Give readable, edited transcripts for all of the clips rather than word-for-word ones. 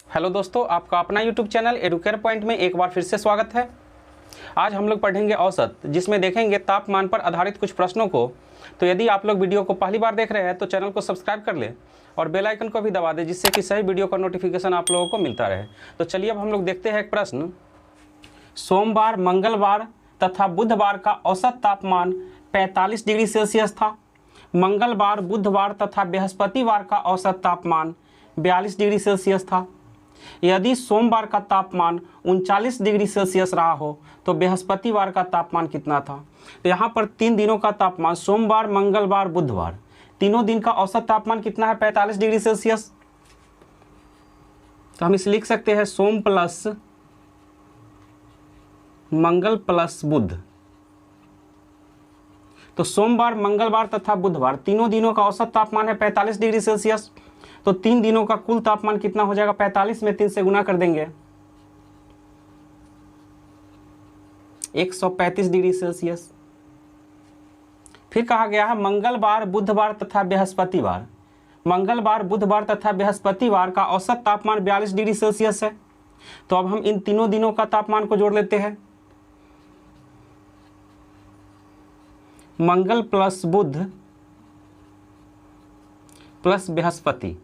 Hello दोस्तों, आपका अपना यूट्यूब चैनल एडुकेयर पॉइंट में एक बार फिर से स्वागत है। आज हम लोग पढ़ेंगे औसत, जिसमें देखेंगे तापमान पर आधारित कुछ प्रश्नों को। तो यदि आप लोग वीडियो को पहली बार देख रहे हैं तो चैनल को सब्सक्राइब कर लें और बेल आइकन को भी दबा दें, जिससे कि सही वीडियो का नोटिफिकेशन आप लोगों को मिलता रहे। तो चलिए अब हम लोग देखते हैं एक प्रश्न। सोमवार, मंगलवार तथा बुधवार का औसत तापमान 45 डिग्री सेल्सियस था। मंगलवार, बुधवार तथा बृहस्पतिवार का औसत तापमान 42 डिग्री सेल्सियस था। यदि सोमवार का तापमान 39 डिग्री सेल्सियस रहा हो तो बृहस्पतिवार का तापमान कितना था। तो यहाँ पर 3 दिनों का तापमान, सोमवार, मंगलवार, बुधवार, तीनों दिन का औसत तापमान कितना है? 45 डिग्री सेल्सियस। तो हम इसे लिख सकते हैं सोम प्लस मंगल प्लस बुध। तो सोमवार, मंगलवार तथा बुधवार तीनों दिनों का औसत तापमान है 45 डिग्री सेल्सियस। तो 3 दिनों का कुल तापमान कितना हो जाएगा? 45 में 3 से गुना कर देंगे, 135 डिग्री सेल्सियस। फिर कहा गया है मंगलवार, बुधवार तथा बृहस्पतिवार। मंगलवार, बुधवार तथा बृहस्पतिवार का औसत तापमान 42 डिग्री सेल्सियस है। तो अब हम इन तीनों दिनों का तापमान को जोड़ लेते हैं। मंगल प्लस बुध प्लस बृहस्पति,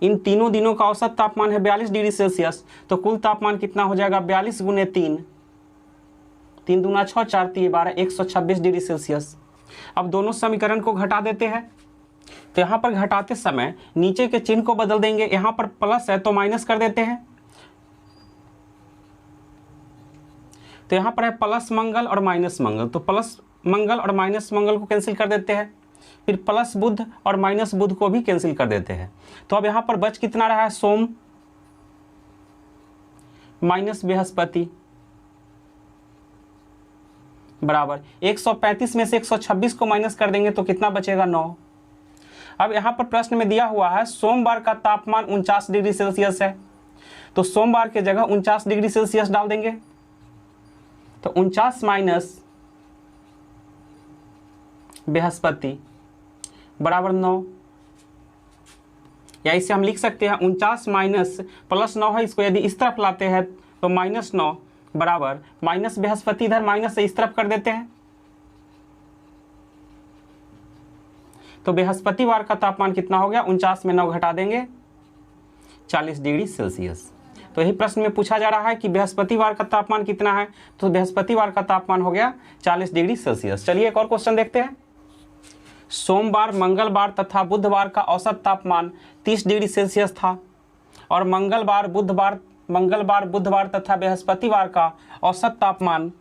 इन तीनों दिनों का औसत तापमान है 42 डिग्री सेल्सियस। तो कुल तापमान कितना हो जाएगा? 42 गुने 3, 3 दूना 6, 4 3 12, 126 डिग्री सेल्सियस। अब दोनों समीकरण को घटा देते हैं। तो यहाँ पर घटाते समय नीचे के चिन्ह को बदल देंगे। यहाँ पर प्लस है तो माइनस कर देते हैं। तो यहाँ पर है प्लस मंगल और माइनस मंगल, तो प्लस मंगल और माइनस मंगल को कैंसिल कर देते हैं। फिर प्लस बुध और माइनस बुध को भी कैंसिल कर देते हैं। तो अब यहाँ पर बच कितना रहा है? सोम माइनस बृहस्पति बराबर 135 में से 126 को माइनस कर देंगे तो कितना बचेगा? 9। अब यहाँ पर प्रश्न में दिया हुआ है सोमवार का तापमान 49 डिग्री सेल्सियस है। तो सोमवार के जगह 49 डिग्री सेल्सियस डाल देंगे। तो 49 माइनस बृहस्पति बराबर 9, या इसे हम लिख सकते हैं 49 माइनस प्लस 9 है, इसको यदि इस तरफ लाते हैं तो -9 बराबर माइनस बृहस्पति, इधर माइनस से इस तरफ कर देते हैं। तो बृहस्पतिवार का तापमान कितना हो गया? 49 में 9 घटा देंगे, 40 डिग्री सेल्सियस। तो यही प्रश्न में पूछा जा रहा है कि बृहस्पतिवार का तापमान कितना है। तो बृहस्पतिवार का तापमान हो गया 40 डिग्री सेल्सियस। चलिए एक और क्वेश्चन देखते हैं। सोमवार, मंगलवार तथा बुधवार का औसत तापमान 30 डिग्री सेल्सियस था और मंगलवार, बुधवार तथा बृहस्पतिवार का औसत तापमान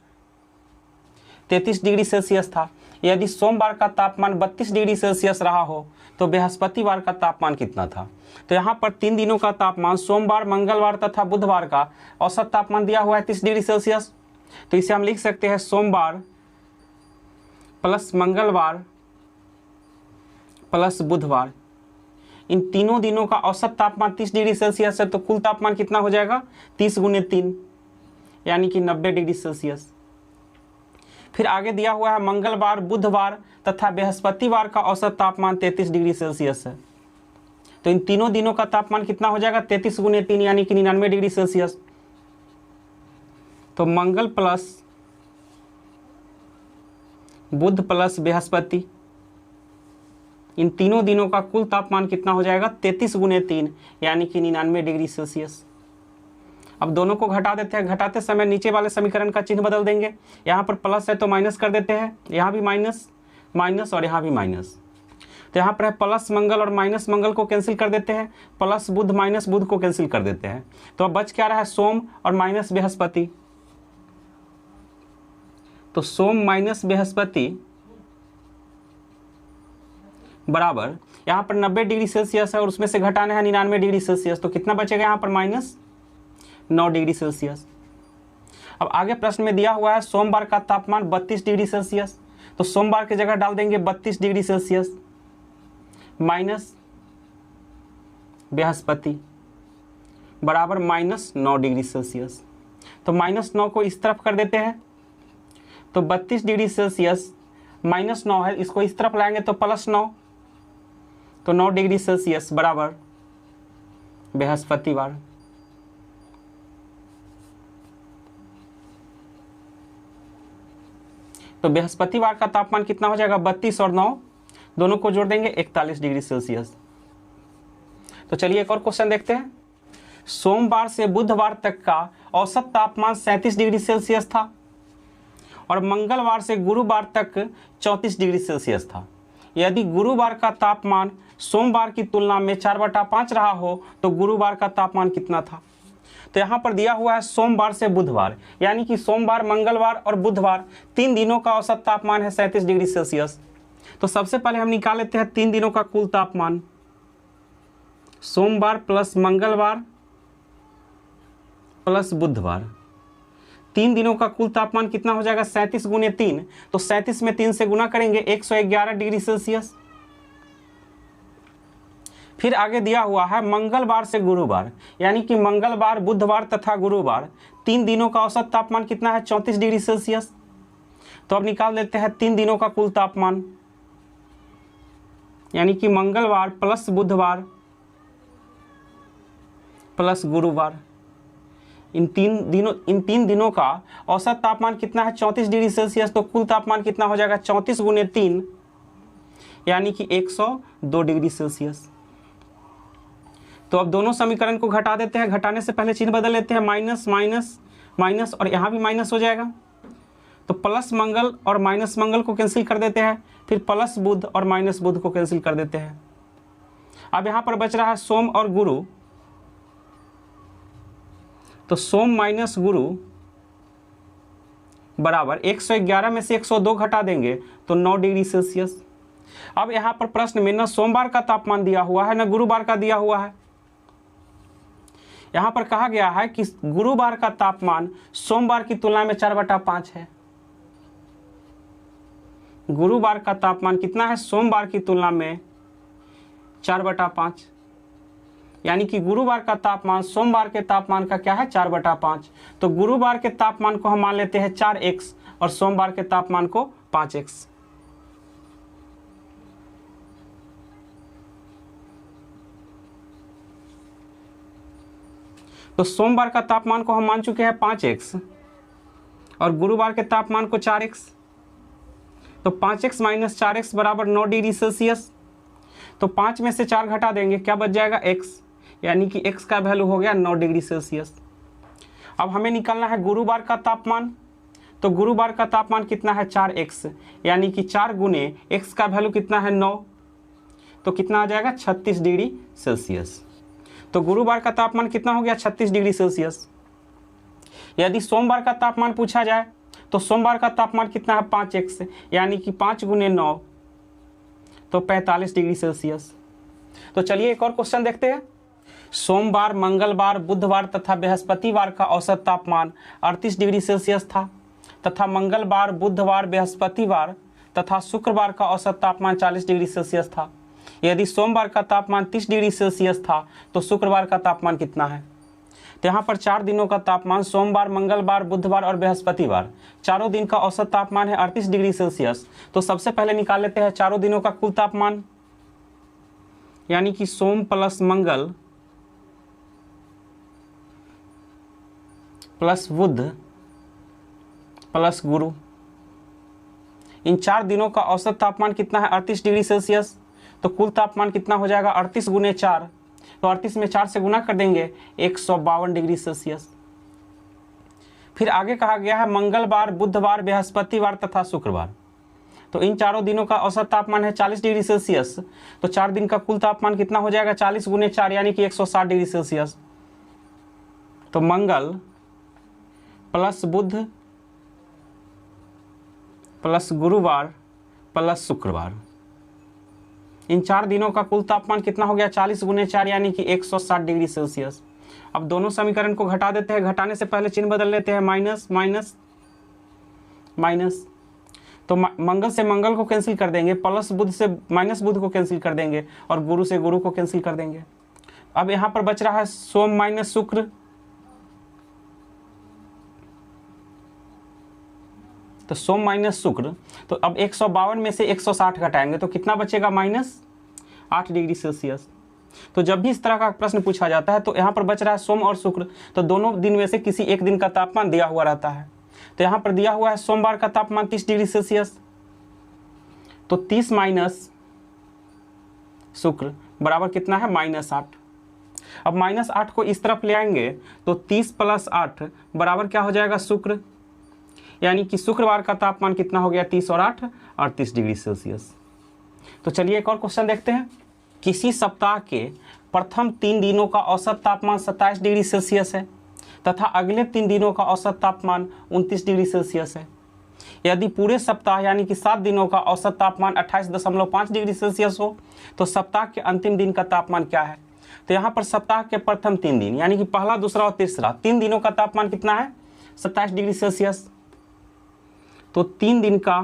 33 डिग्री सेल्सियस था। यदि सोमवार का तापमान 32 डिग्री सेल्सियस रहा हो तो बृहस्पतिवार का तापमान कितना था। तो यहाँ पर 3 दिनों का तापमान, सोमवार, मंगलवार तथा बुधवार का औसत तापमान दिया हुआ है 30 डिग्री सेल्सियस। तो इसे हम लिख सकते हैं सोमवार प्लस मंगलवार प्लस बुधवार, इन तीनों दिनों का औसत तापमान 30 डिग्री सेल्सियस है। तो कुल तापमान कितना हो जाएगा? 30 गुने 3 यानी कि 90 डिग्री सेल्सियस। फिर आगे दिया हुआ है मंगलवार, बुधवार तथा बृहस्पतिवार का औसत तापमान 33 डिग्री सेल्सियस है। तो इन तीनों दिनों का तापमान कितना हो जाएगा? 33 गुने 3 यानी कि 99 डिग्री सेल्सियस। तो मंगल प्लस बुध प्लस बृहस्पति, इन तीनों दिनों का कुल तापमान कितना हो जाएगा? 33 गुने 3 यानी कि 99 डिग्री सेल्सियस। अब दोनों को घटा देते हैं। घटाते समय नीचे वाले समीकरण का चिन्ह बदल देंगे। यहाँ पर प्लस है तो माइनस कर देते हैं, यहाँ भी माइनस, माइनस और यहाँ भी माइनस। तो यहाँ पर है प्लस मंगल और माइनस मंगल को कैंसिल कर देते हैं, प्लस बुध माइनस बुध को कैंसिल कर देते हैं। तो अब बच क्या रहा है? सोम और माइनस बृहस्पति। तो सोम माइनस बृहस्पति बराबर, यहाँ पर 90 डिग्री सेल्सियस है और उसमें से घटाना है 99 डिग्री सेल्सियस। तो कितना बचेगा यहाँ पर? -9 डिग्री सेल्सियस। अब आगे प्रश्न में दिया हुआ है सोमवार का तापमान 32 डिग्री सेल्सियस। तो सोमवार की जगह डाल देंगे 32 डिग्री सेल्सियस माइनस बृहस्पति बराबर -9 डिग्री सेल्सियस। तो -9 को इस तरफ कर देते हैं। तो 32 डिग्री सेल्सियस -9 है, इसको इस तरफ लाएंगे तो +9 तो 9 डिग्री सेल्सियस बराबर बृहस्पतिवार। तो बृहस्पतिवार का तापमान कितना हो जाएगा, 32 और 9 दोनों को जोड़ देंगे 41 डिग्री सेल्सियस। तो चलिए एक और क्वेश्चन देखते हैं। सोमवार से बुधवार तक का औसत तापमान 37 डिग्री सेल्सियस था और मंगलवार से गुरुवार तक 34 डिग्री सेल्सियस था। यदि गुरुवार का तापमान सोमवार की तुलना में 4/5 रहा हो तो गुरुवार का तापमान कितना था। तो यहाँ पर दिया हुआ है सोमवार से बुधवार, यानी कि सोमवार, मंगलवार और बुधवार 3 दिनों का औसत तापमान है 37 डिग्री सेल्सियस। तो सबसे पहले हम निकाल लेते हैं 3 दिनों का कुल तापमान। सोमवार प्लस मंगलवार प्लस बुधवार, 3 दिनों का कुल तापमान कितना हो जाएगा, 37 गुने 3। तो 37 में 3 से गुना करेंगे 111 डिग्री सेल्सियस। फिर आगे दिया हुआ है मंगलवार से गुरुवार, यानी कि मंगलवार, बुधवार तथा गुरुवार 3 दिनों का औसत तापमान कितना है, 34 डिग्री सेल्सियस। तो अब निकाल लेते हैं 3 दिनों का कुल तापमान, यानी कि मंगलवार प्लस बुधवार प्लस गुरुवार, इन तीन दिनों का औसत तापमान कितना है, 34 डिग्री सेल्सियस। तो कुल तापमान कितना हो जाएगा, 34 गुने 3, यानी कि 102 डिग्री सेल्सियस। तो अब दोनों समीकरण को घटा देते हैं। घटाने से पहले चिन्ह बदल लेते हैं, माइनस माइनस माइनस, और यहाँ भी माइनस हो जाएगा। तो प्लस मंगल और माइनस मंगल को कैंसिल कर देते हैं, फिर प्लस बुध और माइनस बुध को कैंसिल कर देते हैं। अब यहाँ पर बच रहा है सोम और गुरु, तो सोम माइनस गुरु बराबर 111 में से 102 घटा देंगे तो 9 डिग्री सेल्सियस। अब यहाँ पर प्रश्न में न सोमवार का तापमान दिया हुआ है न गुरुवार का दिया हुआ है। यहाँ पर कहा गया है कि गुरुवार का तापमान सोमवार की तुलना में 4/5 है। गुरुवार का तापमान कितना है, सोमवार की तुलना में 4/5, यानी कि गुरुवार का तापमान सोमवार के तापमान का क्या है, 4/5। तो गुरुवार के तापमान को हम मान लेते हैं 4x और सोमवार के तापमान को 5x। तो सोमवार का तापमान को हम मान चुके हैं 5x और गुरुवार के तापमान को 4x। तो 5x माइनस 4x बराबर 9 डिग्री सेल्सियस। तो 5 में से 4 घटा देंगे, क्या बच जाएगा, x, यानी कि x का वैल्यू हो गया 9 डिग्री सेल्सियस। अब हमें निकालना है गुरुवार का तापमान। तो गुरुवार का तापमान कितना है, 4x, यानी कि 4 गुने x का वैल्यू कितना है, 9। तो कितना आ जाएगा, 36 डिग्री सेल्सियस। तो गुरुवार का तापमान कितना हो गया, 36 डिग्री सेल्सियस। यदि सोमवार का तापमान पूछा जाए तो सोमवार का तापमान कितना है, 5x, यानी कि 5 गुने 9 तो 45 डिग्री सेल्सियस। तो चलिए एक और क्वेश्चन देखते हैं। सोमवार, मंगलवार, बुधवार तथा बृहस्पतिवार का औसत तापमान 38 डिग्री सेल्सियस था तथा मंगलवार, बुधवार, बृहस्पतिवार तथा शुक्रवार का औसत तापमान 40 डिग्री सेल्सियस था। यदि सोमवार का तापमान 30 डिग्री सेल्सियस था तो शुक्रवार का तापमान कितना है। तो यहाँ पर 4 दिनों का तापमान सोमवार, मंगलवार, बुधवार और बृहस्पतिवार चारों दिन का औसत तापमान है 38 डिग्री सेल्सियस। तो सबसे पहले निकाल लेते हैं चारों दिनों का कुल तापमान, यानी कि सोम प्लस मंगल प्लस बुध प्लस गुरु, इन 4 दिनों का औसत तापमान कितना है, 38 डिग्री सेल्सियस। तो कुल तापमान कितना हो जाएगा, 38 गुने 4, तो 38 में 4 से गुना कर देंगे 152 डिग्री सेल्सियस। फिर आगे कहा गया है मंगलवार, बुधवार, बृहस्पतिवार तथा शुक्रवार, तो इन चारों दिनों का औसत तापमान है 40 डिग्री सेल्सियस। तो 4 दिन का कुल तापमान कितना हो जाएगा, 40 गुने 4, यानी कि 160 डिग्री सेल्सियस। तो मंगल प्लस बुध प्लस गुरुवार प्लस शुक्रवार, इन 4 दिनों का कुल तापमान कितना हो गया, 40 गुने 4, यानी कि 160 डिग्री सेल्सियस। अब दोनों समीकरण को घटा देते हैं। घटाने से पहले चिन्ह बदल लेते हैं, माइनस माइनस माइनस। तो मंगल से मंगल को कैंसिल कर देंगे, प्लस बुध से माइनस बुध को कैंसिल कर देंगे और गुरु से गुरु को कैंसिल कर देंगे। अब यहाँ पर बच रहा है सोम माइनस शुक्र, तो सोम माइनस शुक्र। तो अब 152 में से 160 घटाएंगे तो कितना बचेगा, माइनस, 8 डिग्री सेल्सियस। तो जब भी इस तरह का प्रश्न पूछा जाता है तो यहाँ पर बच रहा है सोम और शुक्र, तो दोनों दिन में से किसी एक दिन का तापमान दिया हुआ रहता है। तो यहाँ पर दिया हुआ है सोमवार का तापमान 30 डिग्री सेल्सियस, तो 30 माइनस शुक्र बराबर कितना है -8। अब -8 को इस तरफ ले आएंगे तो 30 + 8 बराबर क्या हो जाएगा शुक्र, यानी कि शुक्रवार का तापमान कितना हो गया 30 और 8 38 डिग्री सेल्सियस। तो चलिए एक और क्वेश्चन देखते हैं। किसी सप्ताह के प्रथम 3 दिनों का औसत तापमान 27 डिग्री सेल्सियस है तथा अगले 3 दिनों का औसत तापमान 29 डिग्री सेल्सियस है। यदि पूरे सप्ताह यानी कि 7 दिनों का औसत तापमान 28.5 डिग्री सेल्सियस हो तो सप्ताह के अंतिम दिन का तापमान क्या है। तो यहाँ पर सप्ताह के प्रथम 3 दिन यानी कि पहला, दूसरा और तीसरा 3 दिनों का तापमान कितना है 27 डिग्री सेल्सियस। तो 3 दिन का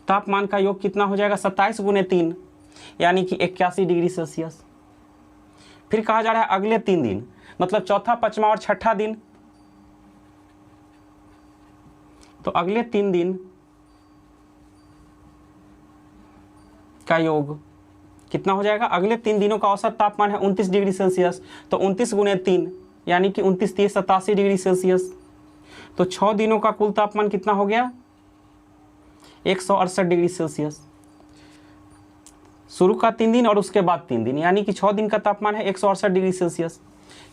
तापमान का योग कितना हो जाएगा 27 × 3 यानी कि 81 डिग्री सेल्सियस। फिर कहा जा रहा है अगले 3 दिन मतलब चौथा, पांचवा और छठा दिन। तो अगले 3 दिन का योग कितना हो जाएगा, अगले 3 दिनों का औसत तापमान है 29 डिग्री सेल्सियस, तो 29 × 3 यानी कि 29 × 3 = 87 डिग्री सेल्सियस। तो 6 दिनों का कुल तापमान कितना हो गया 168 डिग्री सेल्सियस। शुरू का 3 दिन और उसके बाद 3 दिन यानी कि 6 दिन का तापमान है 168 डिग्री सेल्सियस।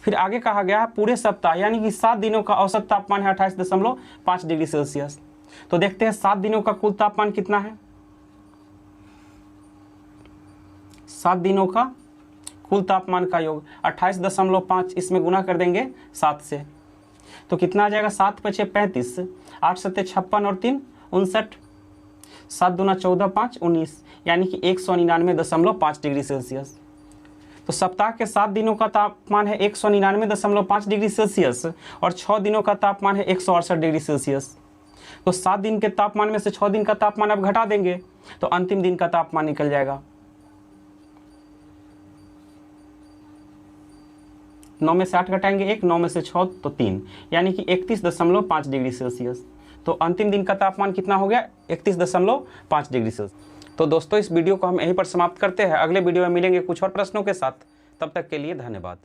फिर आगे कहा गया है पूरे सप्ताह यानी कि 7 दिनों का औसत तापमान है 28.5 डिग्री सेल्सियस। तो देखते हैं 7 दिनों का कुल तापमान कितना है। 7 दिनों का कुल तापमान का योग 28.5 इसमें गुना कर देंगे 7 से, तो कितना आ जाएगा 7 × 5 = 35, 8 × 7 = 56 और 3 = 59, 7 दूना 14, 5 19 यानी कि 199.5 डिग्री सेल्सियस। तो सप्ताह के 7 दिनों का तापमान है 199.5 डिग्री सेल्सियस और 6 दिनों का तापमान है 168 डिग्री सेल्सियस। तो 7 दिन के तापमान में से 6 दिन का तापमान अब घटा देंगे तो अंतिम दिन का तापमान निकल जाएगा। 9 में से 8 घटाएंगे 1, 9 में से 6 तो 3 यानी कि 31.5 डिग्री सेल्सियस। तो अंतिम दिन का तापमान कितना हो गया 31.5 डिग्री सेल्सियस। तो दोस्तों इस वीडियो को हम यहीं पर समाप्त करते हैं। अगले वीडियो में मिलेंगे कुछ और प्रश्नों के साथ। तब तक के लिए धन्यवाद।